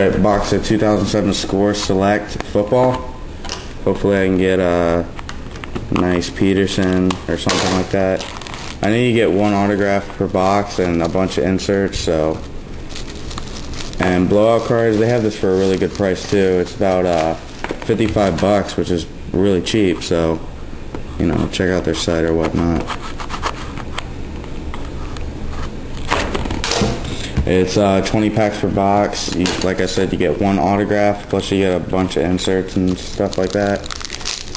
Alright, box of 2007 Score Select Football. Hopefully I can get a nice Peterson or something like that. I know you get one autograph per box and a bunch of inserts, so. And blowout cards, they have this for a really good price too. It's about 55 bucks, which is really cheap, so, you know, check out their site or whatnot. It's 20 packs per box. Like I said, you get one autograph, plus you get a bunch of inserts and stuff like that.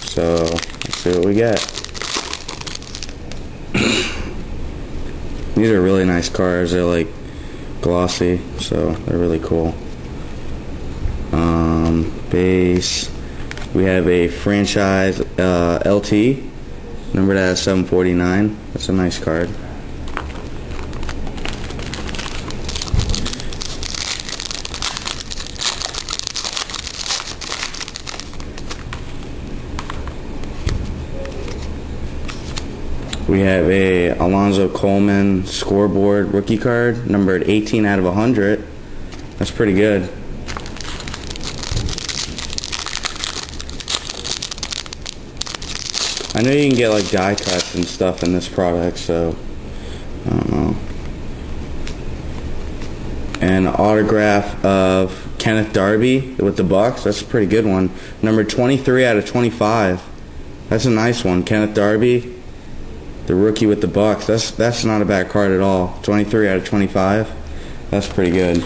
So, let's see what we get. These are really nice cards. They're like glossy, so they're really cool. Base. We have a franchise LT, numbered at 749. That's a nice card. We have a Alonzo Coleman scoreboard rookie card, numbered 18 out of 100. That's pretty good. I know you can get like die cuts and stuff in this product, so I don't know. An autograph of Kenneth Darby with the Bucks. That's a pretty good one. Number 23 out of 25. That's a nice one. Kenneth Darby, the rookie with the Bucks. That's not a bad card at all. 23 out of 25. That's pretty good.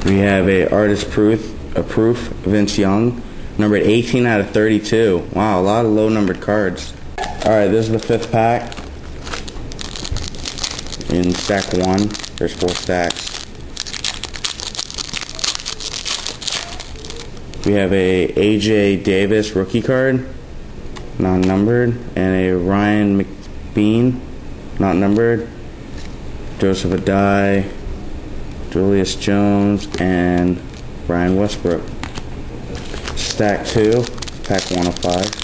We have a artist proof Vince Young, numbered 18 out of 32. Wow, a lot of low numbered cards. Alright, this is the 5th pack. In stack 1, there's 4 stacks. We have a AJ Davis rookie card, not numbered, and a Ryan McBean, not numbered, Joseph Adai, Julius Jones, and Brian Westbrook. Stack 2, pack 105.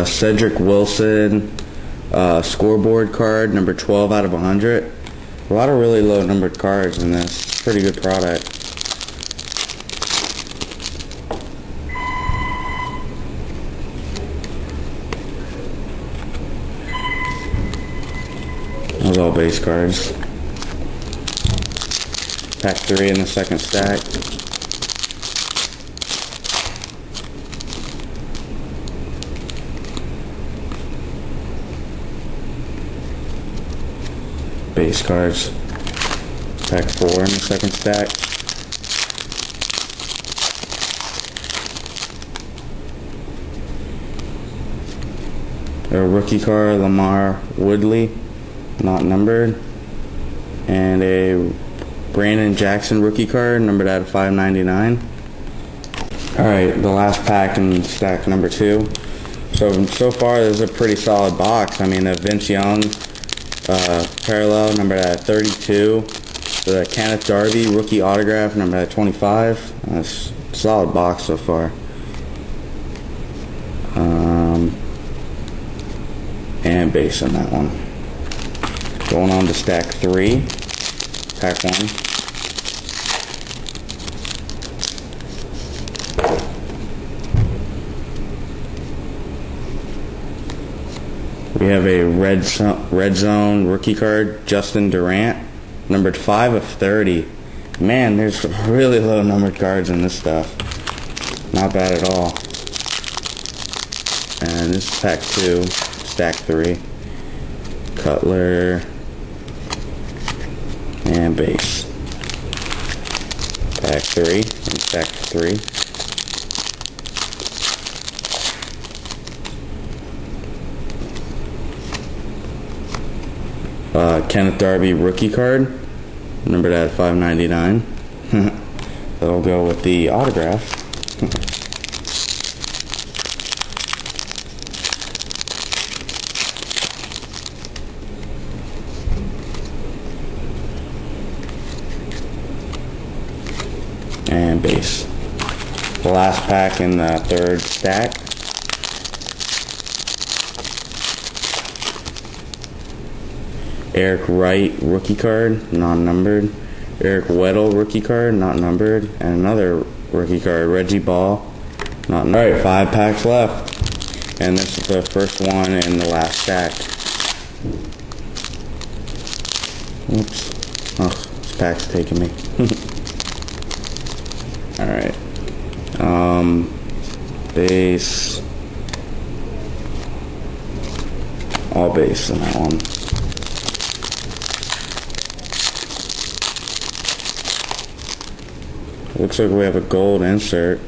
Cedric Wilson scoreboard card, number 12 out of 100. A lot of really low numbered cards in this. Pretty good product. Those all base cards. Pack 3 in the 2nd stack. Base cards. Pack 4 in the 2nd stack. A rookie card, Lamar Woodley, not numbered. And a Brandon Jackson rookie card, numbered out of 599. Alright, the last pack in stack number 2. So far this is a pretty solid box. I mean, a Vince Young parallel, numbered at 32. The Kenneth Darby rookie autograph, numbered at 25. That's a solid box so far. And base on that one. Going on to stack 3, pack 1. We have a red zone rookie card, Justin Durant, numbered 5 of 30. Man, there's really low numbered cards in this stuff. Not bad at all. And this is pack 2, stack 3. Cutler and base. Pack 3 and stack 3. Kenneth Darby rookie card, numbered at 599. That'll go with the autograph. and base. The last pack in the third stack. Eric Wright rookie card, non-numbered. Eric Weddle rookie card, not numbered. And another rookie card, Reggie Ball, not numbered. Alright, 5 packs left. And this is the first one in the last stack. Oops. Oh, this pack's taking me. Alright. Base. All base in that one. Looks like we have a gold insert.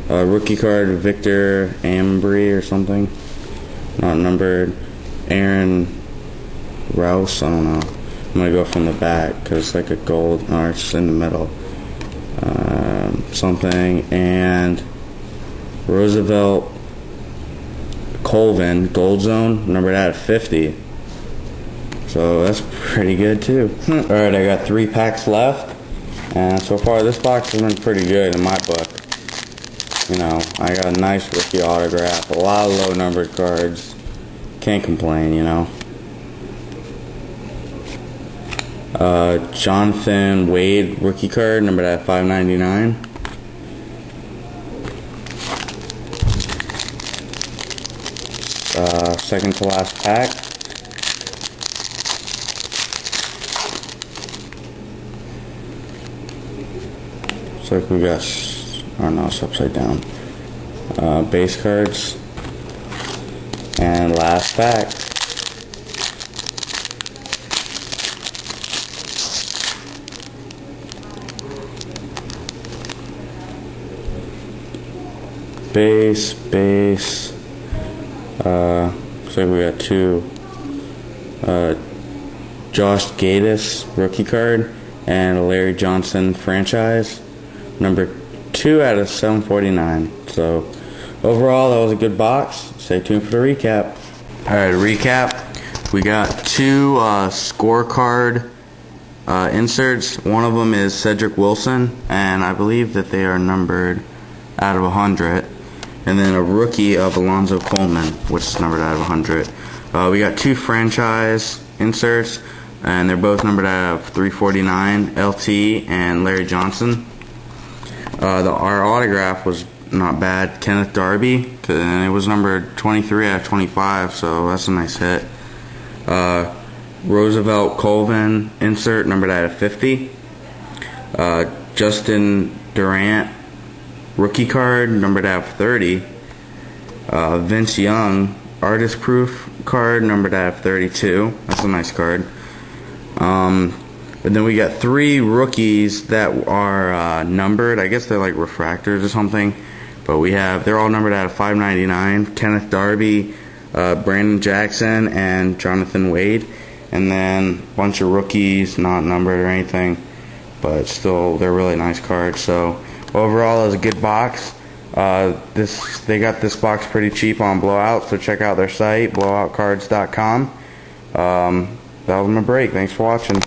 Rookie card, Victor Ambry or something. Not numbered. Aaron Rouse, I don't know. I'm going to go from the back because it's like a gold, or it's in the middle. Something. And Roosevelt Colvin, Gold Zone, numbered out of 50. So that's pretty good too. Alright, I got 3 packs left. And so far this box has been pretty good in my book. You know, I got a nice rookie autograph, a lot of low numbered cards. Can't complain, you know. Jonathan Wade rookie card, numbered at 599. Second to last pack. Looks like we got, oh no, it's upside down. Base cards. And last pack. Base. Looks like we got 2. Josh Gaddis rookie card and a Larry Johnson franchise, number 2 out of 749. So overall, that was a good box. Stay tuned for the recap. Alright, recap. We got 2 scorecard inserts. One of them is Cedric Wilson, and I believe that they are numbered out of 100. And then a rookie of Alonzo Coleman, which is numbered out of 100. We got 2 franchise inserts, and they're both numbered out of 349, LT and Larry Johnson. Our autograph was not bad, Kenneth Darby, and it was numbered 23 out of 25, so that's a nice hit. Roosevelt Colvin insert, numbered out of 50. Justin Durant rookie card, numbered out of 30. Vince Young artist proof card, numbered out of 32. That's a nice card. But then we got 3 rookies that are numbered. I guess they're like refractors or something. But they're all numbered out of 599. Kenneth Darby, Brandon Jackson, and Jonathan Wade. And then a bunch of rookies, not numbered or anything. But still, they're really nice cards. So overall, it was a good box. They got this box pretty cheap on Blowout, so check out their site, blowoutcards.com. That was my break. Thanks for watching.